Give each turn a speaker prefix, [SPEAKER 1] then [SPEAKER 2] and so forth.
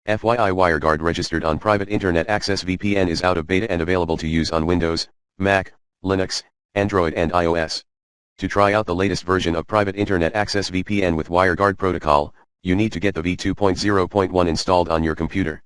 [SPEAKER 1] FYI, WireGuard registered on Private Internet Access VPN is out of beta and available to use on Windows, Mac, Linux, Android and iOS. To try out the latest version of Private Internet Access VPN with WireGuard protocol, you need to get the v2.0.1 installed on your computer.